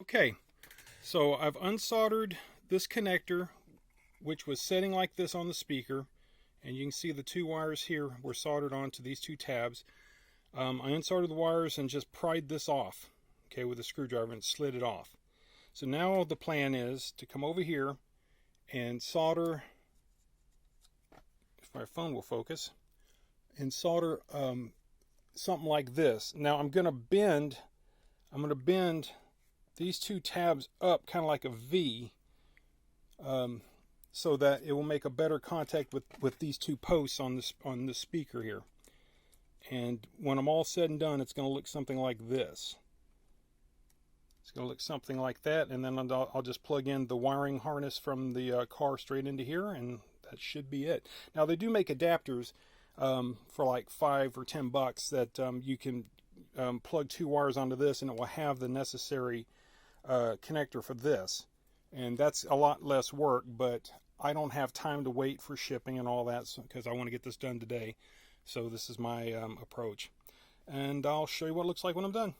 Okay, so I've unsoldered this connector, which was setting like this on the speaker, and you can see the two wires here were soldered onto these two tabs. I unsoldered the wires and just pried this off, okay, with a screwdriver, and slid it off. So now the plan is to come over here and solder, if my phone will focus, and solder something like this. Now I'm going to bend these two tabs up kind of like a V, so that it will make a better contact with these two posts on this speaker here. And when I'm all said and done, it's going to look something like this. It's going to look something like that, and then I'll just plug in the wiring harness from the car straight into here, and that should be it. Now they do make adapters for like $5 or $10 that you can plug two wires onto this, and it will have the necessary connector for this. And that's a lot less work, but I don't have time to wait for shipping and all that, because I want to get this done today. So this is my approach, and I'll show you what it looks like when I'm done.